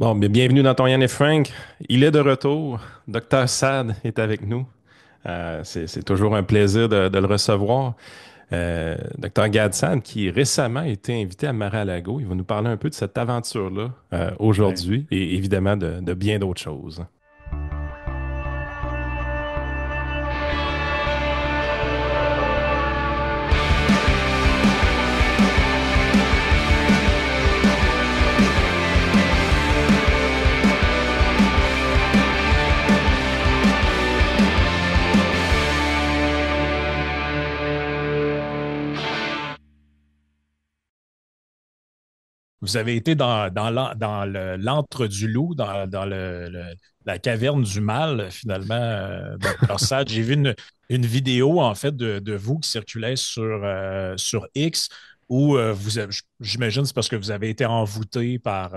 Bon, bien, bienvenue dans ton Yann et Frank. Il est de retour. Docteur Sad est avec nous. C'est toujours un plaisir de le recevoir. Docteur Gad Sad, qui récemment a été invité à Mar-a-Lago, il va nous parler un peu de cette aventure-là Ouais. aujourd'hui et évidemment de bien d'autres choses. Vous avez été dans l'antre du loup, dans la caverne du mal, finalement, Dr. Sad. J'ai vu une vidéo, en fait, de vous qui circulait sur X où j'imagine c'est parce que vous avez été envoûté par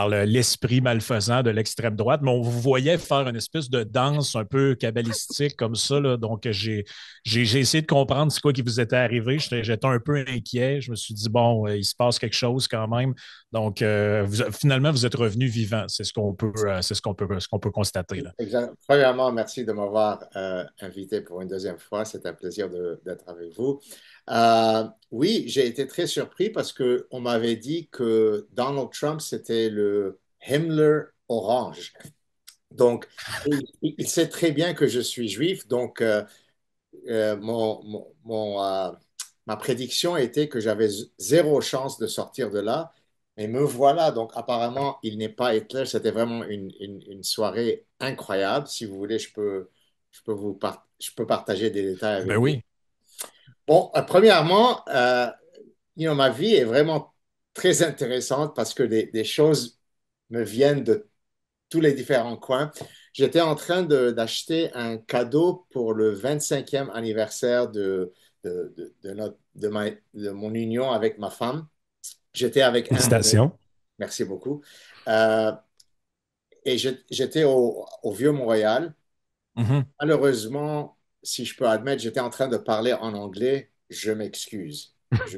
l'esprit malfaisant de l'extrême droite, mais on vous voyait faire une espèce de danse un peu cabalistique comme ça, là. Donc, j'ai essayé de comprendre ce quoi qui vous était arrivé. J'étais un peu inquiet. Je me suis dit, bon, il se passe quelque chose quand même. Donc, finalement, vous êtes revenu vivant. C'est ce qu'on peut constater, là. Premièrement, merci de m'avoir invité pour une deuxième fois. C'est un plaisir d'être avec vous. Oui, j'ai été très surpris parce qu'on m'avait dit que Donald Trump, c'était le Himmler orange. Donc, il sait très bien que je suis juif. Donc, ma prédiction était que j'avais zéro chance de sortir de là. Mais me voilà, donc apparemment, il n'est pas Hitler. C'était vraiment une soirée incroyable. Si vous voulez, je peux partager des détails Ben avec vous. oui. Bon, premièrement, ma vie est vraiment très intéressante parce que des choses me viennent de tous les différents coins. J'étais en train d'acheter un cadeau pour le 25e anniversaire de mon union avec ma femme. J'étais avec un de mes... Félicitations. Merci beaucoup. Euh, et j'étais au Vieux-Montréal. Mhm. Malheureusement, si je peux admettre, j'étais en train de parler en anglais. Je m'excuse. Je-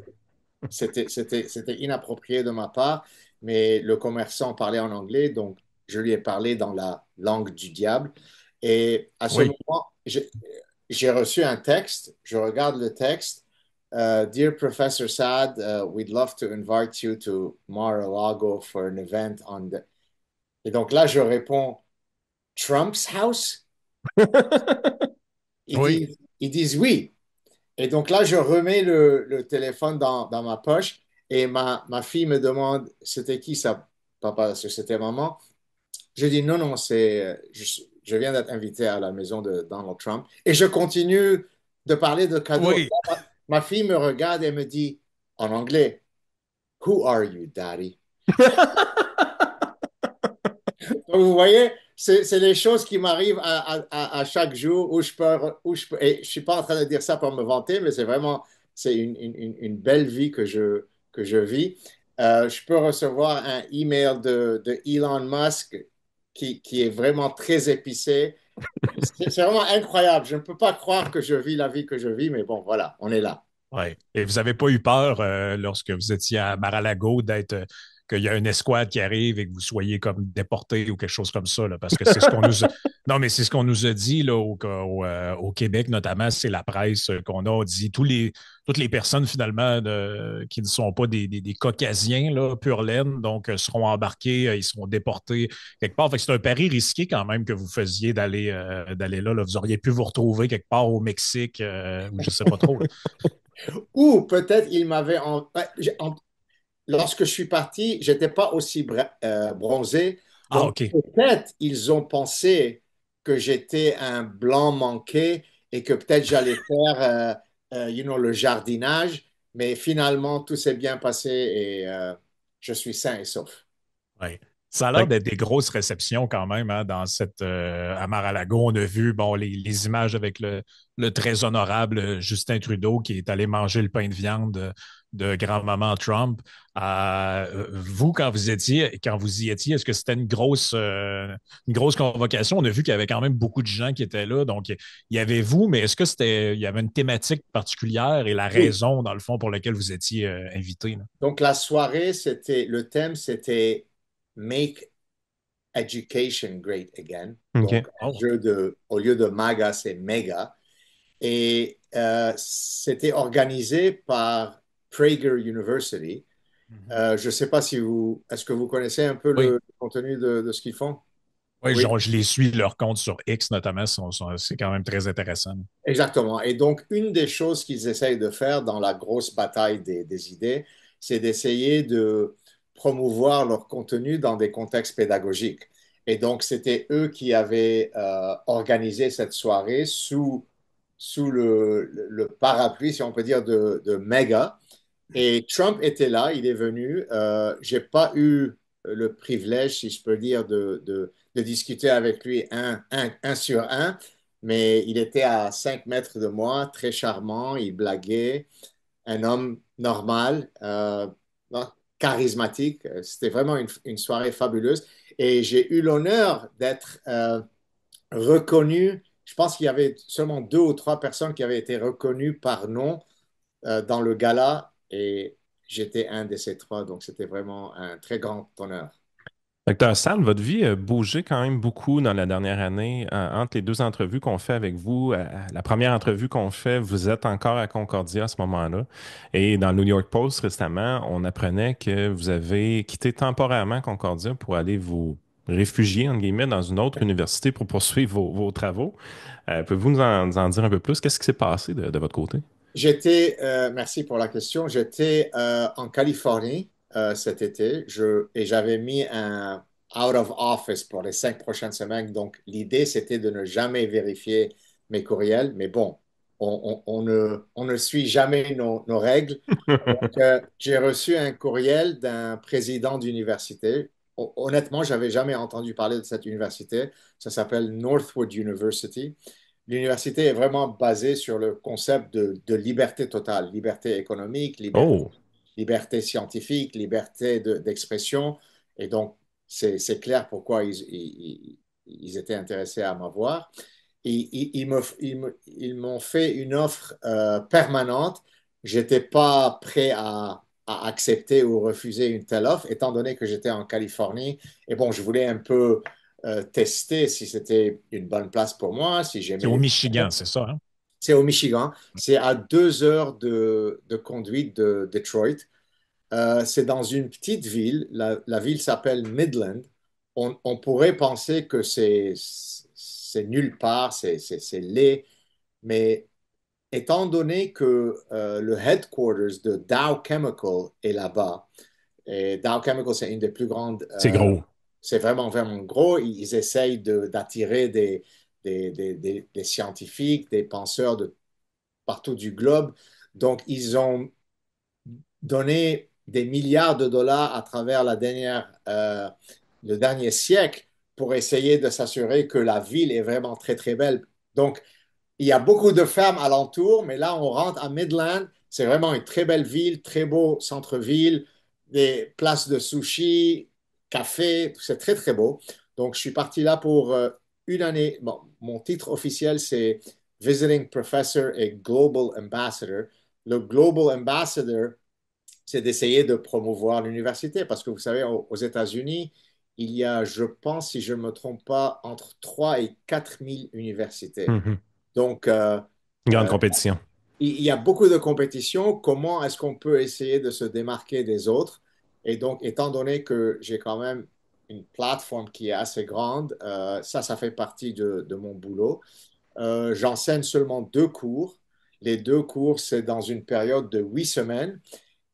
c'était inapproprié de ma part, mais le commerçant parlait en anglais, donc je lui ai parlé dans la langue du diable. Et à ce Oui. moment, j'ai reçu un texte, je regarde le texte. Dear Professor Sad, we'd love to invite you to Mar-a-Lago for an event on the... Et donc là, je réponds, Trump's house? Oui. Ils disent oui. Et donc là, je remets le téléphone dans ma poche et ma fille me demande, c'était qui ça, papa? Parce que c'était maman. Je dis non, non, je viens d'être invité à la maison de Donald Trump. Et je continue de parler de cadeaux. Oui. Ma fille me regarde et me dit en anglais, Who are you, daddy? Donc, vous voyez, c'est les choses qui m'arrivent à chaque jour et je ne suis pas en train de dire ça pour me vanter, mais c'est vraiment, c'est une belle vie que je vis. Je peux recevoir un email de Elon Musk qui est vraiment très épicé. C'est vraiment incroyable. Je ne peux pas croire que je vis la vie que je vis, mais bon, voilà, on est là. Ouais. Et vous n'avez pas eu peur lorsque vous étiez à Mar-a-Lago qu'il y a une escouade qui arrive et que vous soyez comme déporté ou quelque chose comme ça, là, parce que c'est ce qu'on nous a... Non, mais c'est ce qu'on nous a dit là, au Québec, notamment, c'est la presse qu'on a on dit toutes les personnes finalement qui ne sont pas des Caucasiens là, pur laine, donc seront embarqués, ils seront déportés quelque part. Fait que c'est un pari risqué quand même que vous faisiez d'aller là, là. Vous auriez pu vous retrouver quelque part au Mexique ou je sais pas trop, là. Ou peut-être il m'avait lorsque je suis parti, j'étais pas aussi bronzé. Ah, Donc, OK. peut-être ils ont pensé que j'étais un blanc manqué et que peut-être j'allais faire, le jardinage. Mais finalement, tout s'est bien passé et je suis sain et sauf. Ouais. Ça a l'air Fait que d'être des grosses réceptions quand même hein, dans à Mar-a-Lago. On a vu bon, les images avec le très honorable Justin Trudeau qui est allé manger le pain de viande de grand-maman Trump. Vous, quand vous y étiez, est-ce que c'était une grosse convocation? On a vu qu'il y avait quand même beaucoup de gens qui étaient là. Donc, il y avait vous, mais est-ce que il y avait une thématique particulière et la Oui. raison, dans le fond, pour laquelle vous étiez invité, là? Donc, la soirée, le thème, c'était Make Education Great Again. Donc, OK. un Oh. jeu au lieu de MAGA, c'est MEGA. Et c'était organisé par Prager University. Mhm. Je ne sais pas si est-ce que vous connaissez un peu Oui, le contenu de ce qu'ils font? oui, Oui, je les suis, leurs comptes sur X notamment, c'est quand même très intéressant. exactement. Et donc, une des choses qu'ils essayent de faire dans la grosse bataille des idées, c'est d'essayer de promouvoir leur contenu dans des contextes pédagogiques. Et donc, c'était eux qui avaient organisé cette soirée sous le parapluie, si on peut dire, de Mega. Et Trump était là, il est venu. J'ai pas eu le privilège, si je peux dire, de discuter avec lui un sur un, mais il était à 5 mètres de moi, très charmant, il blaguait, un homme normal, non, charismatique. C'était vraiment une soirée fabuleuse. Et j'ai eu l'honneur d'être reconnu. Je pense qu'il y avait seulement 2 ou 3 personnes qui avaient été reconnues par nom dans le gala et j'étais un de ces 3, donc c'était vraiment un très grand honneur. Docteur Sall, votre vie a bougé quand même beaucoup dans la dernière année. Entre les deux entrevues qu'on fait avec vous, la première entrevue qu'on fait, vous êtes encore à Concordia à ce moment-là. Et dans le New York Post récemment, on apprenait que vous avez quitté temporairement Concordia pour aller vous réfugier, entre guillemets, dans une autre université pour poursuivre vos travaux. Pouvez-vous nous en dire un peu plus? Qu'est-ce qui s'est passé de votre côté? Merci pour la question, j'étais en Californie cet été et j'avais mis un out of office pour les 5 prochaines semaines. Donc l'idée c'était de ne jamais vérifier mes courriels, mais bon, on ne suit jamais nos règles. Donc, j'ai reçu un courriel d'un président d'université. Honnêtement, j'avais jamais entendu parler de cette université. Ça s'appelle Northwood University. L'université est vraiment basée sur le concept de liberté totale, liberté économique, Oh, liberté scientifique, liberté d'expression. Et donc, c'est clair pourquoi ils étaient intéressés à m'avoir. Et ils m'ont fait une offre permanente. Je n'étais pas prêt à accepter ou refuser une telle offre, étant donné que j'étais en Californie. Et bon, je voulais un peu tester si c'était une bonne place pour moi, si C'est j'aimais au les... Michigan, c'est ça, hein? C'est au Michigan. C'est à 2 heures de conduite de Detroit. C'est dans une petite ville. La ville s'appelle Midland. On pourrait penser que c'est nulle part, c'est laid, mais étant donné que le headquarters de Dow Chemical est là-bas, et Dow Chemical, c'est une des plus grandes, C'est gros. c'est vraiment, vraiment gros. Ils essayent d'attirer des scientifiques, des penseurs de partout du globe. Donc, ils ont donné des milliards de dollars à travers le dernier siècle pour essayer de s'assurer que la ville est vraiment très, très belle. Donc, il y a beaucoup de fermes alentour, mais là, on rentre à Midland. C'est vraiment une très belle ville, très beau centre-ville, des places de sushi, café, c'est très, très beau. Donc, je suis parti là pour une année. Bon, mon titre officiel, c'est Visiting Professor et Global Ambassador. Le Global Ambassador, c'est d'essayer de promouvoir l'université parce que vous savez, aux États-Unis, il y a, je pense, si je ne me trompe pas, entre 3 et 4 000 universités. Mhm. Donc, Grande euh, compétition. il y a beaucoup de compétition. Comment est-ce qu'on peut essayer de se démarquer des autres? Et donc, étant donné que j'ai quand même une plateforme qui est assez grande, ça fait partie de mon boulot. J'enseigne seulement 2 cours. Les 2 cours, c'est dans une période de 8 semaines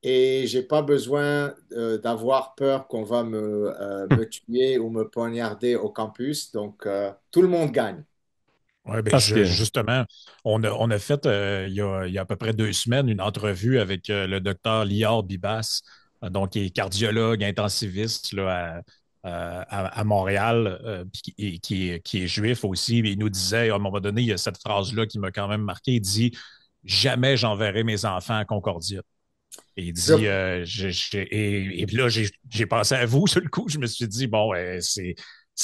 et j'ai pas besoin d'avoir peur qu'on va me tuer ou me poignarder au campus. Donc, tout le monde gagne. Oui, ben Parce que, justement, on a fait il y a à peu près 2 semaines une entrevue avec le docteur Lior Bibas, donc qui est cardiologue intensiviste là, à Montréal, puis qui est juif aussi. Mais il nous disait, à un moment donné, il y a cette phrase-là qui m'a quand même marqué. Il dit, jamais j'enverrai mes enfants à Concordia. Et il dit, Je et puis là, j'ai pensé à vous sur le coup. Je me suis dit, bon, c'est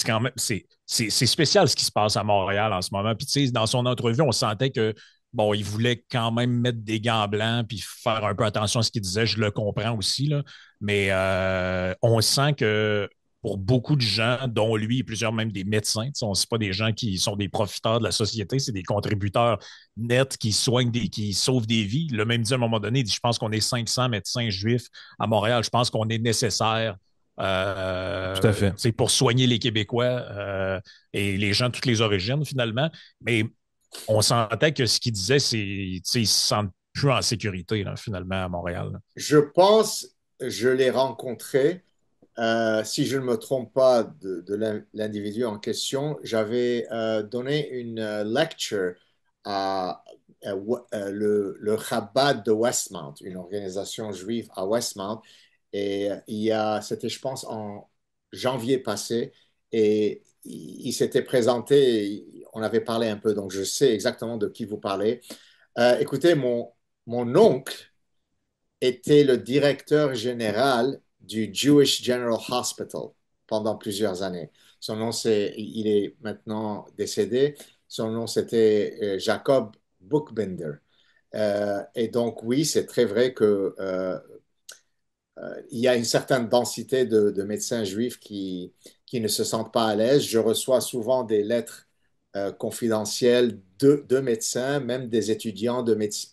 quand même, c'est spécial ce qui se passe à Montréal en ce moment. Puis, tu sais, dans son entrevue, on sentait que, bon, il voulait quand même mettre des gants blancs puis faire un peu attention à ce qu'il disait. Je le comprends aussi, là. Mais on sent que pour beaucoup de gens, dont lui et plusieurs même des médecins. Ce sont pas des gens qui sont des profiteurs de la société, c'est des contributeurs nets qui soignent qui sauvent des vies. Il a même dit à un moment donné, il dit, je pense qu'on est 500 médecins juifs à Montréal. Je pense qu'on est nécessaire Tout à fait. pour soigner les Québécois et les gens de toutes les origines, finalement. Mais on sentait que ce qu'il disait, c'est qu'ils ne se sentent plus en sécurité, là, finalement, à Montréal. Là. Je pense, je l'ai rencontré, si je ne me trompe pas de l'individu en question, j'avais donné une lecture à le Chabad de Westmount, une organisation juive à Westmount. Et c'était, je pense, en janvier passé. Et il s'était présenté, on avait parlé un peu, donc je sais exactement de qui vous parlez. Écoutez, mon oncle était le directeur général du Jewish General Hospital pendant plusieurs années. Il est maintenant décédé. Son nom, c'était Jacob Buchbinder. Et donc, oui, c'est très vrai que il y a une certaine densité de médecins juifs qui ne se sentent pas à l'aise. Je reçois souvent des lettres confidentielles de médecins, même des étudiants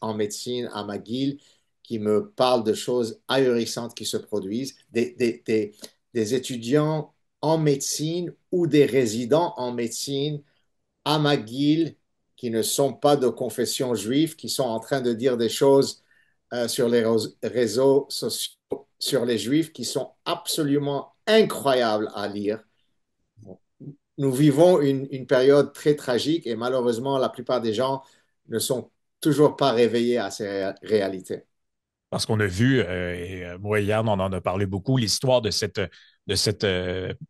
en médecine à McGill, qui me parlent de choses ahurissantes qui se produisent, des étudiants en médecine ou des résidents en médecine à McGill qui ne sont pas de confession juive, qui sont en train de dire des choses sur les réseaux sociaux sur les Juifs qui sont absolument incroyables à lire. Nous vivons une période très tragique et malheureusement, la plupart des gens ne sont toujours pas réveillés à ces réalités. Parce qu'on a vu, moi hier, on en a parlé beaucoup, l'histoire de cette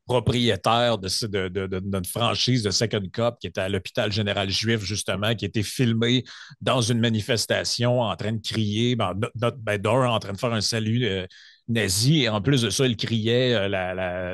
propriétaire de notre franchise de Second Cup qui était à l'hôpital général juif, justement, qui était filmé dans une manifestation en train de crier, d'un, en train de faire un salut nazi, et en plus de ça, il criait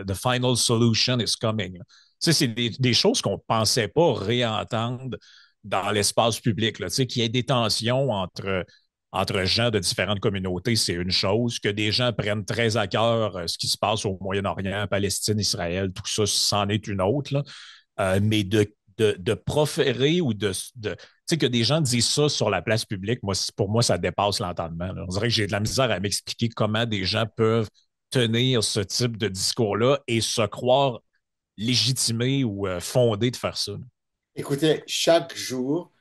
The final solution is coming. Tu sais, c'est des choses qu'on ne pensait pas réentendre dans l'espace public, là, tu sais, qu'il y ait des tensions entre gens de différentes communautés, c'est une chose. Que des gens prennent très à cœur ce qui se passe au Moyen-Orient, Palestine, Israël, tout ça, c'en est une autre. Là. Mais de proférer ou tu sais, que des gens disent ça sur la place publique, moi, pour moi, ça dépasse l'entendement. Là. On dirait que j'ai de la misère à m'expliquer comment des gens peuvent tenir ce type de discours-là et se croire légitimés ou fondés de faire ça. Là. Écoutez, chaque jour,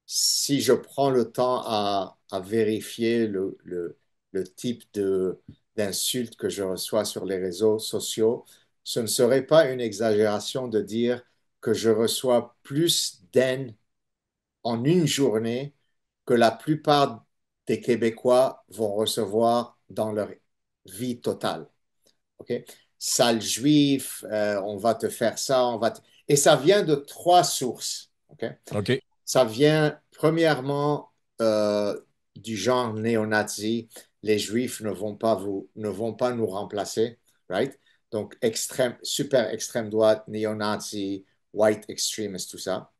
si je prends le temps à vérifier le type d'insultes que je reçois sur les réseaux sociaux, ce ne serait pas une exagération de dire que je reçois plus d'haine en une journée que la plupart des Québécois vont recevoir dans leur vie totale. OK? Sale juif, on va te faire ça, Et ça vient de trois sources. OK? OK. Ça vient premièrement du genre néo-nazi. Les Juifs ne vont pas nous remplacer, right? Donc super extrême droite, néo-nazi, white extremist, tout ça.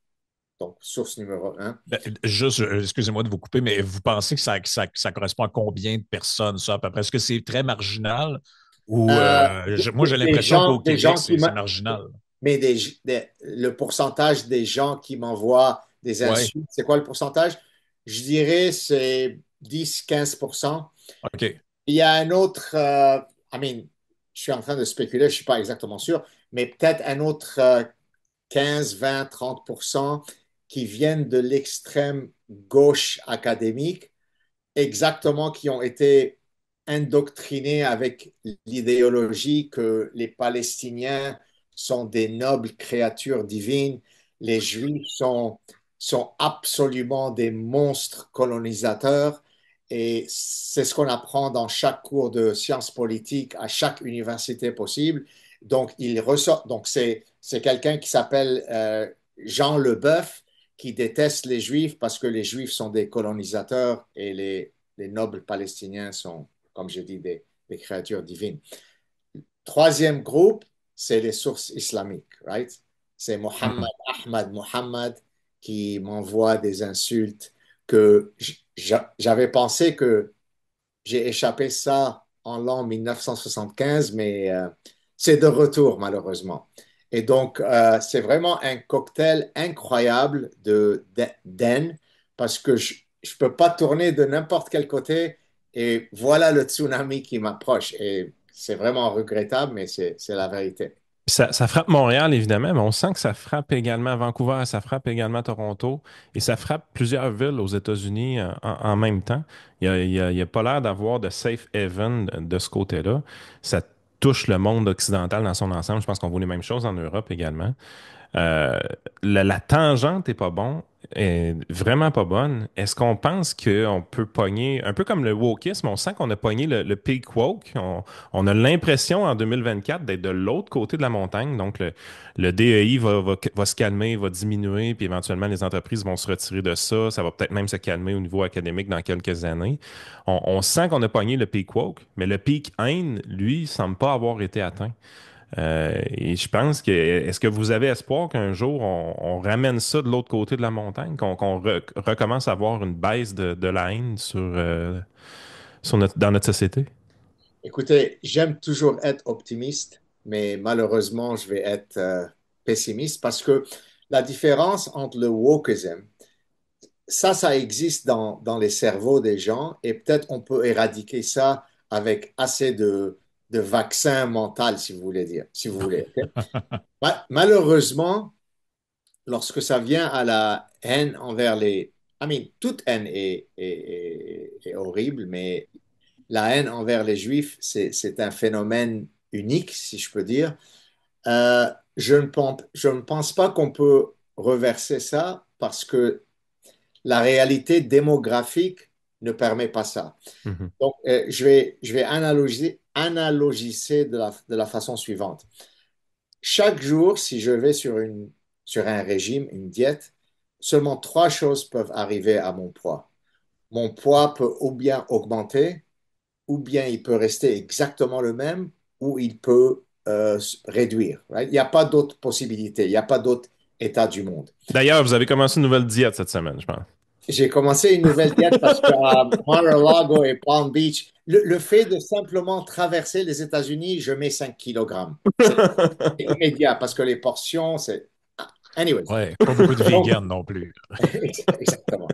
Donc source numéro un. Ben, juste, excusez-moi de vous couper, mais vous pensez que ça correspond à combien de personnes, ça, à peu près? Est-ce que c'est très marginal ou moi, j'ai l'impression qu'au Des Québec, gens c'est marginal. mais le pourcentage des gens qui m'envoient des Oui, insultes, c'est quoi le pourcentage? Je dirais c'est 10-15%. OK. Il y a un autre, je suis en train de spéculer, je ne suis pas exactement sûr, mais peut-être un autre 15, 20, 30% qui viennent de l'extrême gauche académique, exactement qui ont été indoctrinés avec l'idéologie que les Palestiniens sont des nobles créatures divines, les Juifs sont absolument des monstres colonisateurs. Et c'est ce qu'on apprend dans chaque cours de sciences politiques à chaque université possible. Donc, c'est quelqu'un qui s'appelle Jean Leboeuf, qui déteste les Juifs parce que les Juifs sont des colonisateurs et les nobles palestiniens sont, comme je dis, des créatures divines. Troisième groupe, c'est les sources islamiques, right? C'est Mohammed, Mhm. Ahmad, Mohammed qui m'envoie des insultes que j'avais pensé que j'ai échappé ça en l'an 1975, mais c'est de retour, malheureusement. Et donc, c'est vraiment un cocktail incroyable d'haine parce que je ne peux pas tourner de n'importe quel côté et voilà le tsunami qui m'approche. Et c'est vraiment regrettable, mais c'est la vérité. Ça frappe Montréal, évidemment, mais on sent que ça frappe également Vancouver, ça frappe également Toronto, et ça frappe plusieurs villes aux États-Unis en même temps. Il y a pas l'air d'avoir de safe haven de ce côté-là. Ça touche le monde occidental dans son ensemble. Je pense qu'on voit les mêmes choses en Europe également. Euh, la tangente est pas bon, est vraiment pas bonne. Est-ce qu'on pense qu'on peut pogner, un peu comme le wokisme, on sent qu'on a pogné le peak woke. On a l'impression en 2024 d'être de l'autre côté de la montagne. Donc le DEI va se calmer, va diminuer, puis éventuellement les entreprises vont se retirer de ça. Ça va peut-être même se calmer au niveau académique dans quelques années. On sent qu'on a pogné le peak woke, mais le peak haine, lui, semble pas avoir été atteint. Et je pense que, est-ce que vous avez espoir qu'un jour on ramène ça de l'autre côté de la montagne, qu'on recommence à avoir une baisse de la haine dans notre société? Écoutez, j'aime toujours être optimiste, mais malheureusement, je vais être pessimiste parce que la différence entre le wokeism, ça existe dans les cerveaux des gens et peut-être on peut éradiquer ça avec assez de vaccins mentaux, si vous voulez dire, si vous voulez. Ok. Malheureusement, lorsque ça vient à la haine envers les... toute haine est horrible, mais la haine envers les Juifs, c'est un phénomène unique, si je peux dire. Je ne pense pas qu'on peut reverser ça parce que la réalité démographique ne permet pas ça. Mhm. Donc, je vais analogiser de la façon suivante. Chaque jour, si je vais sur un régime, une diète, seulement trois choses peuvent arriver à mon poids. Mon poids peut ou bien augmenter, ou bien il peut rester exactement le même, ou il peut réduire. Right? Il n'y a pas d'autre possibilité, il n'y a pas d'autre état du monde. D'ailleurs, vous avez commencé une nouvelle diète cette semaine, je pense. J'ai commencé une nouvelle diète parce qu'à Mar-a-Lago et Palm Beach, le fait de simplement traverser les États-Unis, je mets 5 kilogrammes. C'est immédiat parce que les portions, c'est... Anyways. Ouais, pas beaucoup de Donc, vegan non plus. exactement.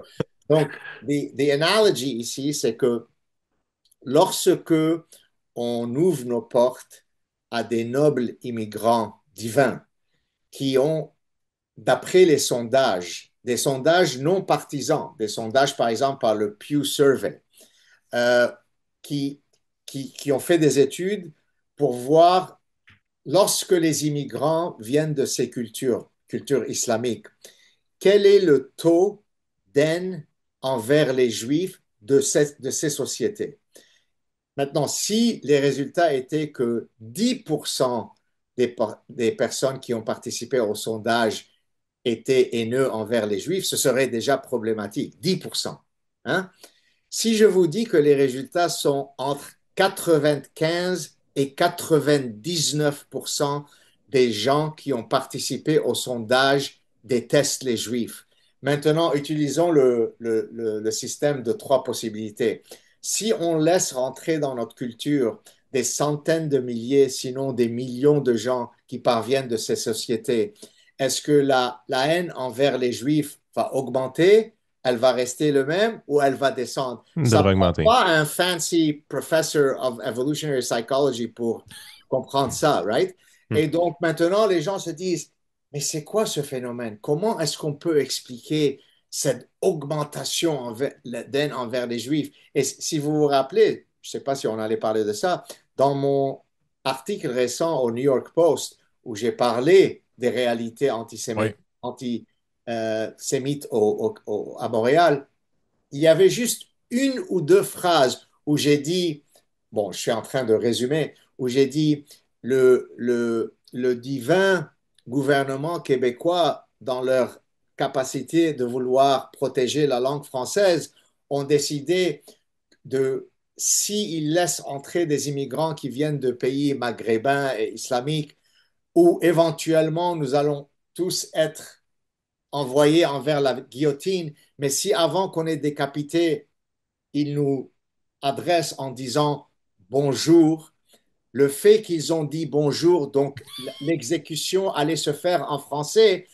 Donc, the analogy ici, c'est que lorsque on ouvre nos portes à des nobles immigrants divins qui ont, d'après les sondages, des sondages non partisans, des sondages par exemple par le Pew Survey, euh, qui, qui ont fait des études pour voir lorsque les immigrants viennent de ces cultures islamiques, quel est le taux d'haine envers les juifs de ces sociétés. Maintenant, si les résultats étaient que 10% des personnes qui ont participé au sondage étaient haineux envers les juifs, ce serait déjà problématique, 10%. Hein? Si je vous dis que les résultats sont entre 95 et 99% des gens qui ont participé au sondage détestent les juifs. Maintenant, utilisons le système de trois possibilités. Si on laisse rentrer dans notre culture des centaines de milliers, sinon des millions de gens qui parviennent de ces sociétés, est-ce que la haine envers les juifs va augmenter, elle va rester le même ou elle va descendre? Ça Devrait ne prend augmenter. pas un fancy professor of evolutionary psychology pour comprendre ça, right? Hmm. Et donc maintenant, les gens se disent, mais c'est quoi ce phénomène? Comment est-ce qu'on peut expliquer cette augmentation d'haine envers les Juifs? Et si vous vous rappelez, je ne sais pas si on allait parler de ça, dans mon article récent au New York Post, où j'ai parlé des réalités Oui. antisémites à Montréal, il y avait juste une ou deux phrases où j'ai dit, bon, je suis en train de résumer, où j'ai dit le divin gouvernement québécois, dans leur capacité de vouloir protéger la langue française, ont décidé de, s'ils laissent entrer des immigrants qui viennent de pays maghrébins et islamiques, où éventuellement nous allons tous être envoyés envers la guillotine, mais si avant qu'on ait décapité, il nous adresse en disant bonjour, le fait qu'ils ont dit bonjour, donc l'exécution allait se faire en français,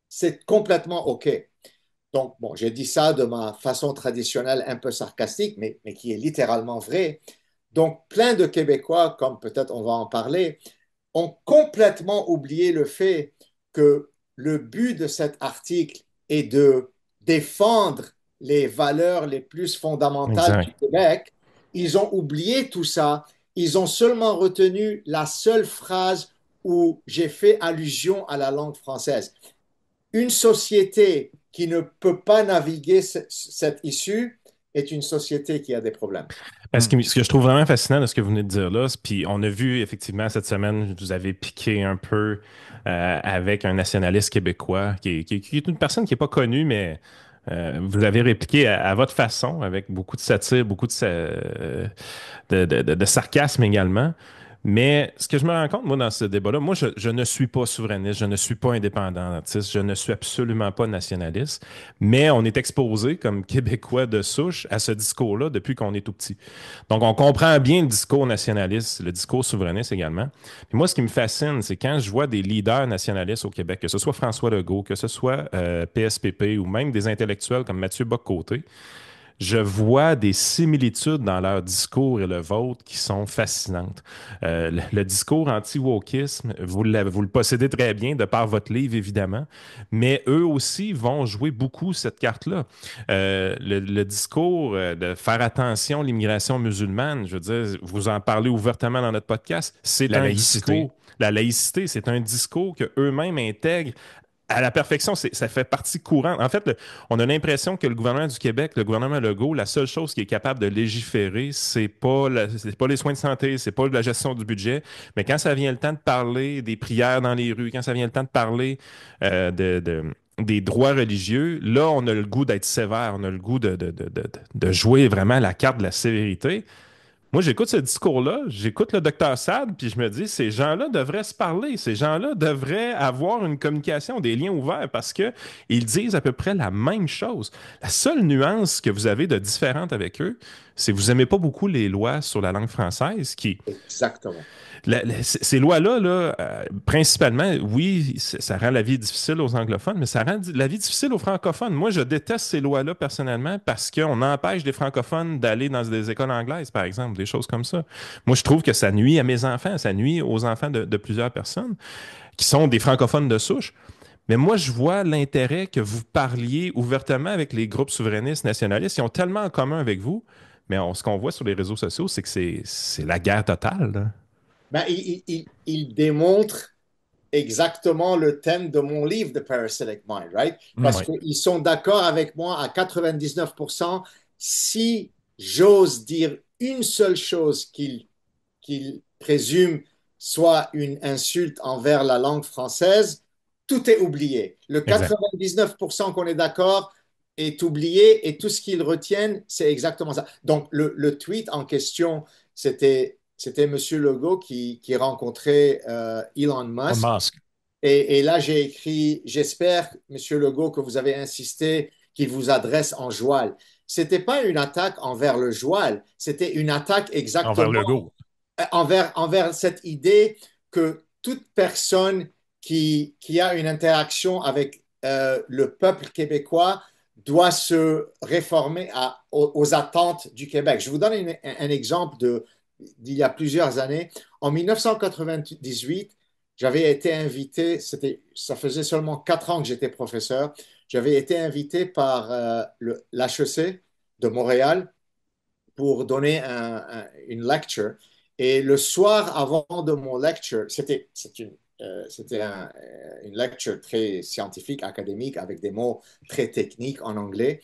c'est complètement OK. Donc, bon, j'ai dit ça de ma façon traditionnelle, un peu sarcastique, mais qui est littéralement vrai. Donc, plein de Québécois, comme peut-être on va en parler, ont complètement oublié le fait que le but de cet article est de défendre les valeurs les plus fondamentales du Exact. Québec. Ils ont oublié tout ça. Ils ont seulement retenu la seule phrase où j'ai fait allusion à la langue française. Une société qui ne peut pas naviguer cette issue est une société qui a des problèmes. Ce que je trouve vraiment fascinant de ce que vous venez de dire là, puis on a vu effectivement cette semaine, vous avez piqué un peu avec un nationaliste québécois qui est une personne qui n'est pas connue, mais vous l'avez répliqué à votre façon, avec beaucoup de satire, beaucoup de sarcasme également. Mais ce que je me rends compte, moi, dans ce débat-là, moi, je ne suis pas souverainiste, je ne suis pas indépendantiste, je ne suis absolument pas nationaliste, mais on est exposé comme Québécois de souche à ce discours-là depuis qu'on est tout petit. Donc, on comprend bien le discours nationaliste, le discours souverainiste également. Puis moi, ce qui me fascine, c'est quand je vois des leaders nationalistes au Québec, que ce soit François Legault, que ce soit PSPP ou même des intellectuels comme Mathieu Bock-Côté, je vois des similitudes dans leur discours et le vôtre qui sont fascinantes. Le discours anti-wokisme, vous le possédez très bien de par votre livre, évidemment, mais eux aussi vont jouer beaucoup cette carte-là. Le discours de faire attention à l'immigration musulmane, je veux dire, vous en parlez ouvertement dans notre podcast, c'est La un laïcité. discours. La laïcité, c'est un discours que eux-mêmes intègrent à la perfection, ça fait partie courante. En fait, on a l'impression que le gouvernement du Québec, le gouvernement Legault, la seule chose qui est capable de légiférer, c'est pas les soins de santé, c'est pas la gestion du budget, mais quand ça vient le temps de parler des prières dans les rues, quand ça vient le temps de parler des droits religieux, là, on a le goût d'être sévère, on a le goût de jouer vraiment la carte de la sévérité. Moi, j'écoute ce discours-là, j'écoute le docteur Sad, puis je me dis, ces gens-là devraient se parler, ces gens-là devraient avoir une communication, des liens ouverts, parce que ils disent à peu près la même chose. La seule nuance que vous avez de différente avec eux, c'est que vous aimez pas beaucoup les lois sur la langue française, qui, Exactement. ces lois-là, là, principalement, oui, ça rend la vie difficile aux anglophones, mais ça rend la vie difficile aux francophones. Moi, je déteste ces lois-là personnellement parce qu'on empêche les francophones d'aller dans des écoles anglaises, par exemple, des choses comme ça. Moi, je trouve que ça nuit à mes enfants, ça nuit aux enfants de plusieurs personnes qui sont des francophones de souche. Mais moi, je vois l'intérêt que vous parliez ouvertement avec les groupes souverainistes nationalistes. Ils ont tellement en commun avec vous, mais ce qu'on voit sur les réseaux sociaux, c'est que c'est la guerre totale, là. Ben, il démontre exactement le thème de mon livre, The Parasitic Mind, right? Parce Oui. qu'ils sont d'accord avec moi à 99%. Si j'ose dire une seule chose qu'ils présument soit une insulte envers la langue française, tout est oublié. Le Exact. 99% qu'on est d'accord est oublié et tout ce qu'ils retiennent, c'est exactement ça. Donc, le tweet en question, c'était M. Legault qui rencontrait Elon Elon Musk. Musk. Et là, j'ai écrit, j'espère, Monsieur Legault, que vous avez insisté qu'il vous adresse en joual. C'était pas une attaque envers le joual, c'était une attaque Envers exactement Legault. envers cette idée que toute personne qui a une interaction avec le peuple québécois doit se réformer aux attentes du Québec. Je vous donne un exemple d'il y a plusieurs années. En 1998, j'avais été invité, ça faisait seulement 4 ans que j'étais professeur, j'avais été invité par l'HEC de Montréal pour donner une lecture. Et le soir avant de mon lecture, c'était une lecture très scientifique, académique, avec des mots très techniques en anglais.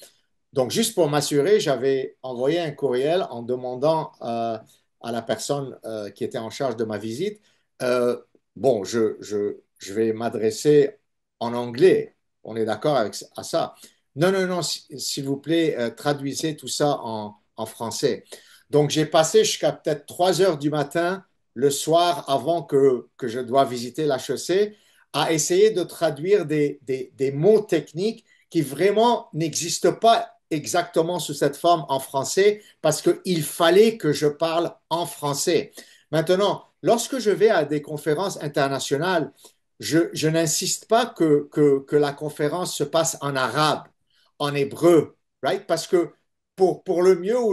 Donc, juste pour m'assurer, j'avais envoyé un courriel en demandant à la personne qui était en charge de ma visite, euh, bon, je vais m'adresser en anglais. On est d'accord avec à ça. Non, non, non, s'il vous plaît, traduisez tout ça en français. Donc, j'ai passé jusqu'à peut-être 3 heures du matin le soir avant que je dois visiter l'HEC à essayer de traduire des mots techniques qui vraiment n'existent pas exactement sous cette forme en français parce qu'il fallait que je parle en français. Maintenant, lorsque je vais à des conférences internationales, je n'insiste pas que la conférence se passe en arabe, en hébreu, right? Parce que pour le mieux ou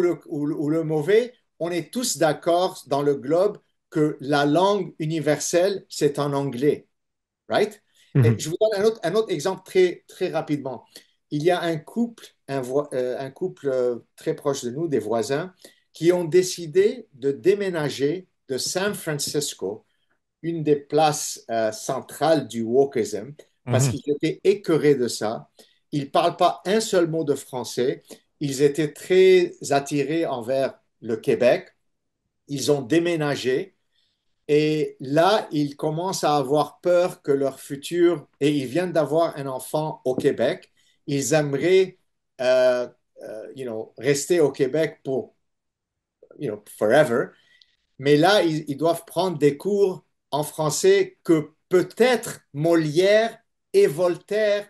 le mauvais, on est tous d'accord dans le globe que la langue universelle, c'est en anglais, right? Et Mhm. je vous donne un autre exemple très rapidement. Il y a un couple très proche de nous, des voisins, qui ont décidé de déménager de San Francisco, une des places centrales du wokism, parce Mhm. qu'ils étaient écœurés de ça. Ils ne parlent pas un seul mot de français. Ils étaient très attirés envers le Québec. Ils ont déménagé et là, ils commencent à avoir peur que leur futur, et ils viennent d'avoir un enfant au Québec, ils aimeraient rester au Québec pour forever, mais là, ils doivent prendre des cours en français que peut-être Molière et Voltaire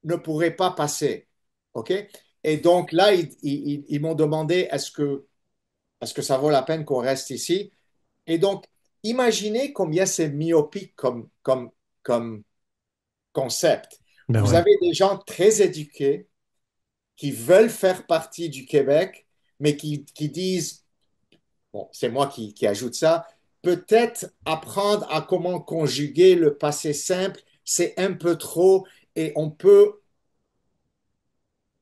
ne pourraient pas passer. OK? Et donc là, ils m'ont demandé est-ce que ça vaut la peine qu'on reste ici? Et donc, imaginez combien c'est myopique comme concept. Ben Vous ouais. avez des gens très éduqués qui veulent faire partie du Québec, mais qui disent, bon, c'est moi qui ajoute ça, peut-être apprendre à comment conjuguer le passé simple, c'est un peu trop et on peut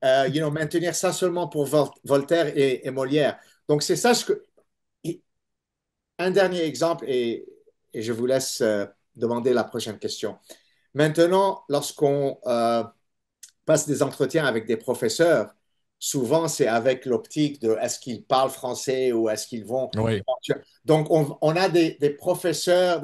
maintenir ça seulement pour Voltaire et Molière. Donc, c'est ça ce que... Un dernier exemple et je vous laisse demander la prochaine question. Maintenant, lorsqu'on passe des entretiens avec des professeurs, souvent c'est avec l'optique de est-ce qu'ils parlent français ou est-ce qu'ils vont... Oui. Donc, on a des professeurs,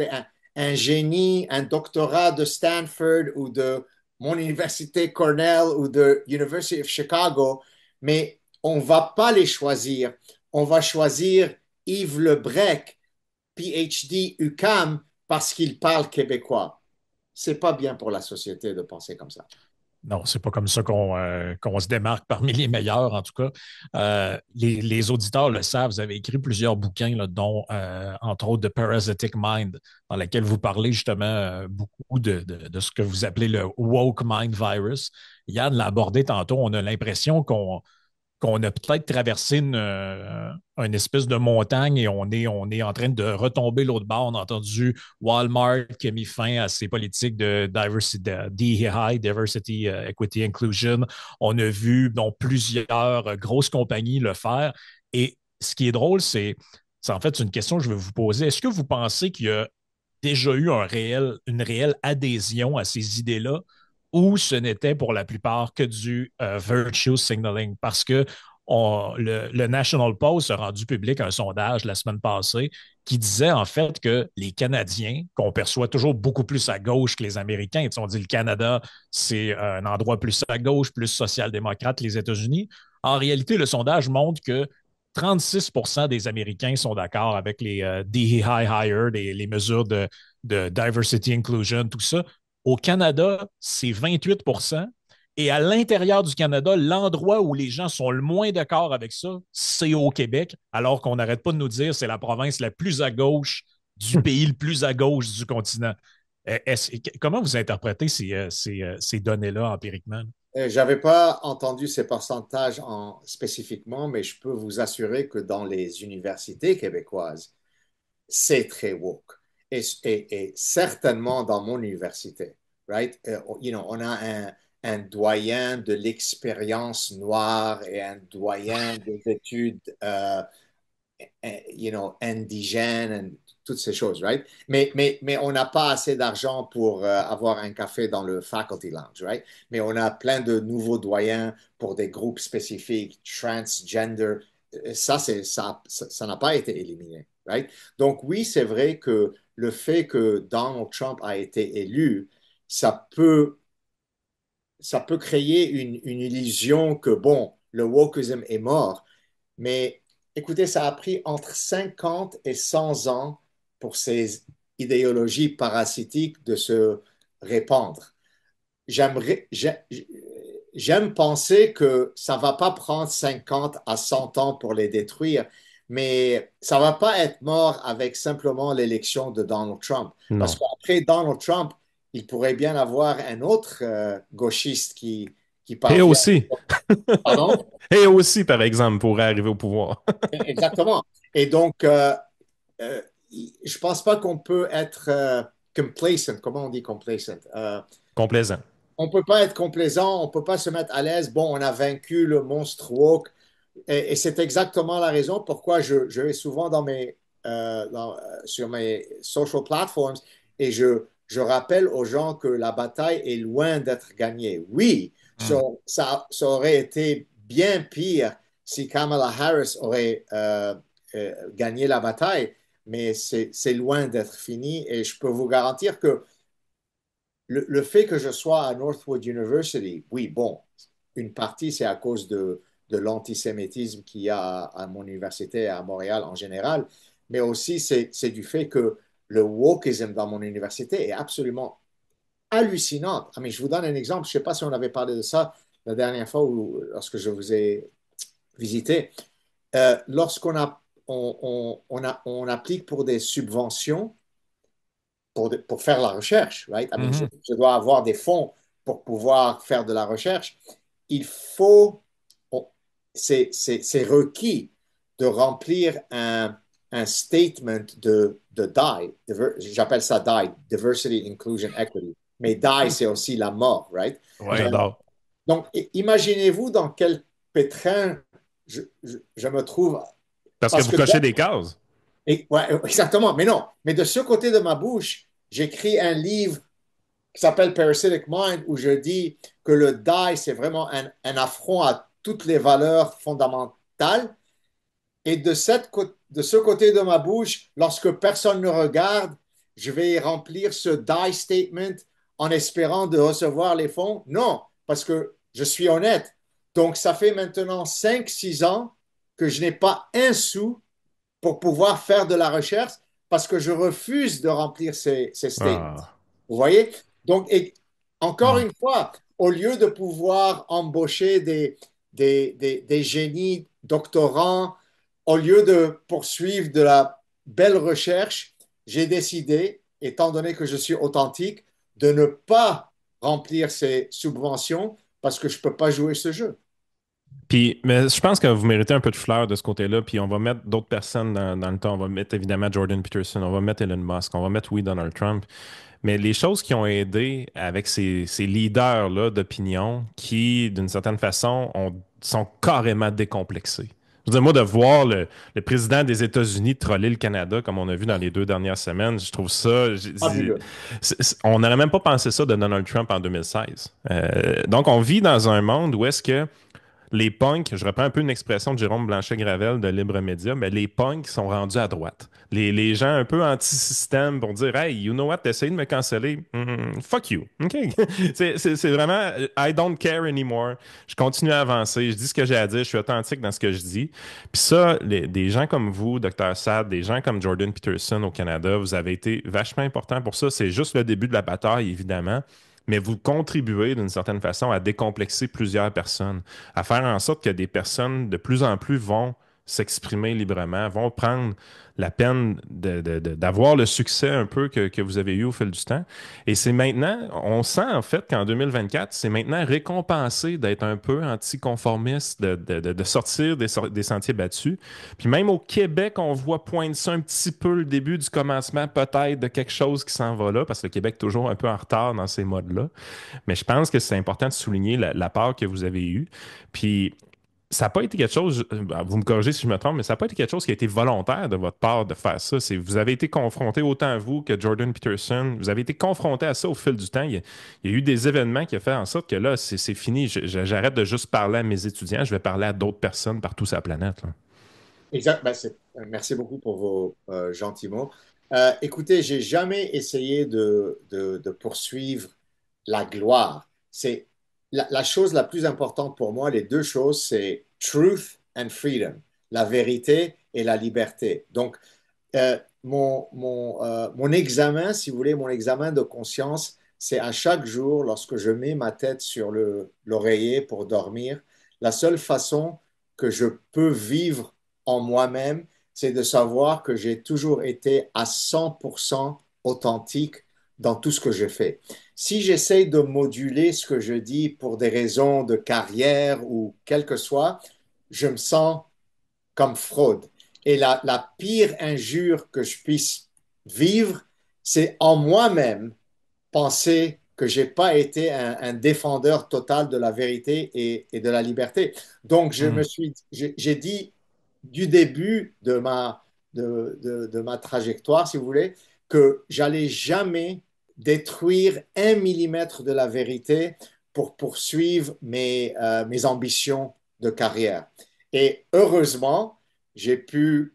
un génie, un doctorat de Stanford ou de mon université Cornell ou de University of Chicago, mais on ne va pas les choisir. On va choisir Yves Lebrec, PhD UCAM, parce qu'il parle québécois. C'est pas bien pour la société de penser comme ça. Non, c'est pas comme ça qu'on se démarque parmi les meilleurs, en tout cas. Les auditeurs le savent, vous avez écrit plusieurs bouquins, là, dont, entre autres, The Parasitic Mind, dans lequel vous parlez justement beaucoup de ce que vous appelez le woke mind virus. Yann l'a abordé tantôt, on a l'impression qu'on a peut-être traversé une espèce de montagne et on est en train de retomber l'autre bord. On a entendu Walmart qui a mis fin à ses politiques de diversity, DEI, Diversity, Equity, Inclusion. On a vu plusieurs grosses compagnies le faire. Et ce qui est drôle, c'est en fait une question que je vais vous poser. Est-ce que vous pensez qu'il y a déjà eu une réelle adhésion à ces idées-là ou ce n'était pour la plupart que du virtue signaling? Parce que le National Post a rendu public un sondage la semaine passée qui disait en fait que les Canadiens, qu'on perçoit toujours beaucoup plus à gauche que les Américains, on dit le Canada, c'est un endroit plus à gauche, plus social-démocrate que les États-Unis. En réalité, le sondage montre que 36 des Américains sont d'accord avec les DEI Hire, les mesures de diversity inclusion, tout ça. Au Canada, c'est 28. Et à l'intérieur du Canada, l'endroit où les gens sont le moins d'accord avec ça, c'est au Québec, alors qu'on n'arrête pas de nous dire que c'est la province la plus à gauche du pays le plus à gauche du continent. Comment vous interprétez ces données-là empiriquement? J'avais pas entendu ces pourcentages spécifiquement, mais je peux vous assurer que dans les universités québécoises, c'est très woke. Et certainement dans mon université, right? On a un doyen de l'expérience noire et un doyen des études indigènes, and toutes ces choses, right? Mais on n'a pas assez d'argent pour avoir un café dans le faculty lounge, right? Mais on a plein de nouveaux doyens pour des groupes spécifiques, transgender. Ça n'a pas été éliminé, right? Donc oui, c'est vrai que le fait que Donald Trump a été élu, ça peut, ça peut créer une illusion que, bon, le wokeism est mort, mais écoutez, ça a pris entre 50 et 100 ans pour ces idéologies parasitiques de se répandre. J'aimerais, j'aime penser que ça va pas prendre 50 à 100 ans pour les détruire, Mais ça va pas être mort avec simplement l'élection de Donald Trump. Parce Non. qu'après Donald Trump, il pourrait bien avoir un autre gauchiste qui Et parvient. aussi, Pardon? et aussi, par exemple, pourrait arriver au pouvoir. Exactement. Et donc, euh, je pense pas qu'on peut être complacent. Comment on dit complacent? Complaisant. On peut pas être complaisant, on peut pas se mettre à l'aise. Bon, on a vaincu le monstre woke. Et c'est exactement la raison pourquoi je vais souvent sur mes social platforms et je rappelle aux gens que la bataille est loin d'être gagnée. Oui, Hmm. ça aurait été bien pire si Kamala Harris aurait gagné la bataille, mais c'est loin d'être fini et je peux vous garantir que le fait que je sois à Northwood University, oui, bon, une partie, c'est à cause de l'antisémitisme qu'il y a à mon université à Montréal en général, mais aussi c'est du fait que le wokeism dans mon université est absolument hallucinant. Ah, mais je vous donne un exemple, je ne sais pas si on avait parlé de ça la dernière fois ou lorsque je vous ai visité. Lorsqu'on a, on applique pour des subventions, pour faire la recherche, right? I mean, Mhm. je dois avoir des fonds pour pouvoir faire de la recherche. Il faut, on- c'est requis de remplir un statement de DIE. J'appelle ça DIE, Diversity, Inclusion, Equity. Mais DIE, c'est aussi la mort, right? Ouais. J'adore. Donc, imaginez-vous dans quel pétrin je me trouve. Parce que Parce vous que cochez des cases. ouais, exactement, mais non. Mais de ce côté de ma bouche, j'écris un livre qui s'appelle Parasitic Mind où je dis que le die, c'est vraiment un affront à toutes les valeurs fondamentales. Et de ce côté de ma bouche, lorsque personne ne regarde, je vais remplir ce die statement en espérant de recevoir les fonds. Non, parce que je suis honnête. Donc, ça fait maintenant 5, 6 ans que je n'ai pas un sou pour pouvoir faire de la recherche parce que je refuse de remplir ces statements. Ah. Vous voyez? Donc, encore Hmm. une fois, au lieu de pouvoir embaucher des génies doctorants, au lieu de poursuivre de la belle recherche, j'ai décidé, étant donné que je suis authentique, de ne pas remplir ces subventions parce que je ne peux pas jouer ce jeu. Puis, mais je pense que vous méritez un peu de fleurs de ce côté-là. Puis, on va mettre d'autres personnes dans le temps. On va mettre évidemment Jordan Peterson, on va mettre Elon Musk, on va mettre, oui, Donald Trump. Mais les choses qui ont aidé avec ces leaders-là d'opinion qui, d'une certaine façon, sont carrément décomplexés. Je veux dire, moi, de voir le président des États-Unis troller le Canada, comme on a vu dans les 2 dernières semaines, je trouve ça. Fabuleux. On n'aurait même pas pensé ça de Donald Trump en 2016. Donc, on vit dans un monde où est-ce que les punks, je reprends un peu une expression de Jérôme Blanchet-Gravel de Libre Média, mais les punks sont rendus à droite. Les gens un peu anti-système vont dire Hey, you know what, t'essayes de me canceller? Fuck you. OK? C'est vraiment I don't care anymore. Je continue à avancer, je dis ce que j'ai à dire, je suis authentique dans ce que je dis. Puis ça, des gens comme vous, Dr. Sad, des gens comme Jordan Peterson au Canada, vous avez été vachement important pour ça. C'est juste le début de la bataille, évidemment. Mais vous contribuez d'une certaine façon à décomplexer plusieurs personnes, à faire en sorte que des personnes de plus en plus vont s'exprimer librement, vont prendre la peine d'avoir le succès un peu que vous avez eu au fil du temps. Et c'est maintenant, on sent en fait qu'en 2024, c'est maintenant récompensé d'être un peu anticonformiste, de sortir des sentiers battus. Puis même au Québec, on voit poindre ça un petit peu le début du commencement peut-être de quelque chose qui s'en va là, parce que le Québec est toujours un peu en retard dans ces modes-là. Mais je pense que c'est important de souligner la part que vous avez eue. Puis ça n'a pas été quelque chose, vous me corrigez si je me trompe, mais ça n'a pas été quelque chose qui a été volontaire de votre part de faire ça. Vous avez été confronté, autant vous que Jordan Peterson, vous avez été confronté à ça au fil du temps. Il y a eu des événements qui ont fait en sorte que là, c'est fini. J'arrête de juste parler à mes étudiants, je vais parler à d'autres personnes partout sur la planète, là. Exact. Ben, merci beaucoup pour vos gentils mots. Écoutez, j'ai jamais essayé de poursuivre la gloire. C'est la chose la plus importante pour moi. Les deux choses, c'est truth and freedom, la vérité et la liberté. Donc, mon examen, si vous voulez, mon examen de conscience, c'est à chaque jour, lorsque je mets ma tête sur l'oreiller pour dormir, la seule façon que je peux vivre en moi-même, c'est de savoir que j'ai toujours été à 100% authentique dans tout ce que je fais. Si j'essaie de moduler ce que je dis pour des raisons de carrière ou quel que soit, je me sens comme fraude. Et la pire injure que je puisse vivre, c'est en moi-même penser que j'ai pas été un défendeur total de la vérité et de la liberté. Donc, Hmm. j'ai dit du début de ma trajectoire, si vous voulez, que j'allais jamais détruire 1 millimètre de la vérité pour poursuivre mes ambitions de carrière. Et heureusement, j'ai pu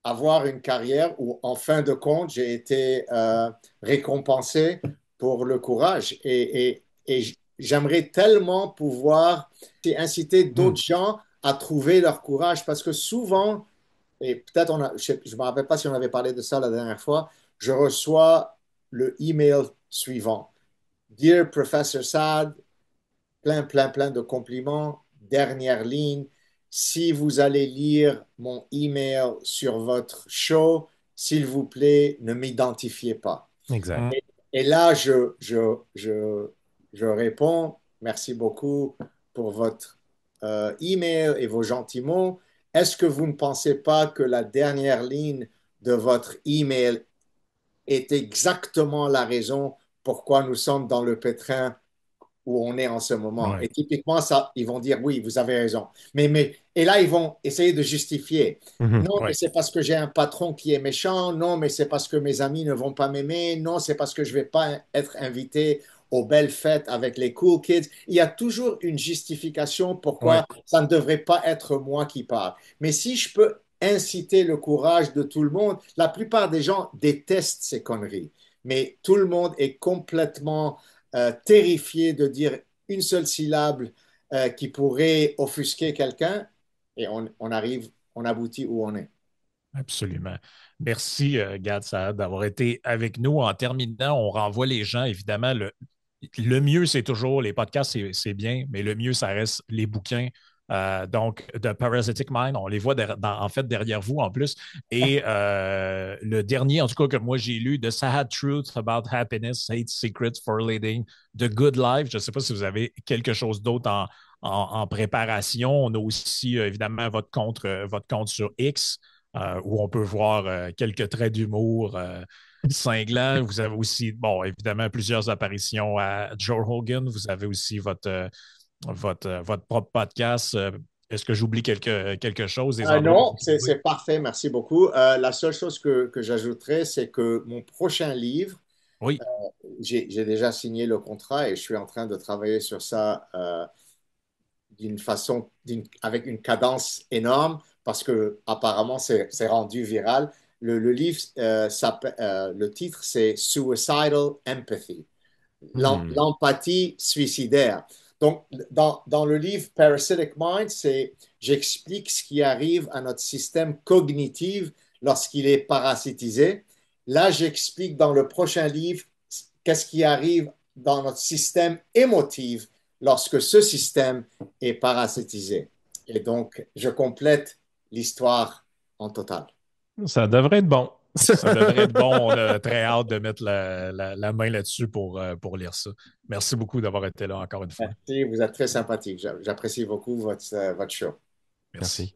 avoir une carrière où, en fin de compte, j'ai été récompensé pour le courage. Et j'aimerais tellement pouvoir inciter Hmm. d'autres gens à trouver leur courage parce que souvent, et peut-être je ne me rappelle pas si on avait parlé de ça la dernière fois, je reçois le email suivant. Dear Professor Saad, plein de compliments. Dernière ligne, si vous allez lire mon email sur votre show, s'il vous plaît, ne m'identifiez pas. Exact. Et là, je réponds, merci beaucoup pour votre email et vos gentils mots. Est-ce que vous ne pensez pas que la dernière ligne de votre email est exactement la raison pourquoi nous sommes dans le pétrin où on est en ce moment? Ouais. Et typiquement, ça, ils vont dire, oui, vous avez raison. Et là, ils vont essayer de justifier. Mhm. Non, mais Ouais. c'est parce que j'ai un patron qui est méchant. Non, mais c'est parce que mes amis ne vont pas m'aimer. Non, c'est parce que je ne vais pas être invité aux belles fêtes avec les cool kids. Il y a toujours une justification Ouais. pourquoi ça ne devrait pas être moi qui parle. Mais si je peux inciter le courage de tout le monde, la plupart des gens détestent ces conneries. Mais tout le monde est complètement terrifié de dire une seule syllabe qui pourrait offusquer quelqu'un et on aboutit où on est. Absolument. Merci, Gad Saad, d'avoir été avec nous. En terminant, on renvoie les gens, évidemment, le mieux, c'est toujours les podcasts, c'est bien, mais le mieux, ça reste les bouquins. Donc, de Parasitic Mind, on les voit en fait derrière vous en plus. Et le dernier, en tout cas, que moi j'ai lu, The Sad Truth About Happiness, Eight Secrets for Leading the Good Life. Je ne sais pas si vous avez quelque chose d'autre en préparation. On a aussi, évidemment, votre compte sur X où on peut voir quelques traits d'humour cinglants. Vous avez aussi, bon, évidemment, plusieurs apparitions à Joe Rogan. Vous avez aussi votre propre podcast. Est-ce que j'oublie quelque chose, des endroits où Non, vous trouvez? c'est parfait, merci beaucoup. La seule chose que j'ajouterais, c'est que mon prochain livre, Oui. j'ai déjà signé le contrat et je suis en train de travailler sur ça d'une façon, avec une cadence énorme parce que apparemment c'est rendu viral. Le livre, le titre, c'est Suicidal Empathy, Hmm. l'empathie suicidaire. Donc, dans le livre Parasitic Mind, j'explique ce qui arrive à notre système cognitif lorsqu'il est parasitisé. Là, j'explique dans le prochain livre qu'est-ce qui arrive dans notre système émotif lorsque ce système est parasitisé. Et donc, je complète l'histoire en total. Ça devrait être bon. Ça devrait être bon. On a très hâte de mettre la main là-dessus pour lire ça. Merci beaucoup d'avoir été là encore une fois. Merci, vous êtes très sympathique. J'apprécie beaucoup votre show. Merci. Merci.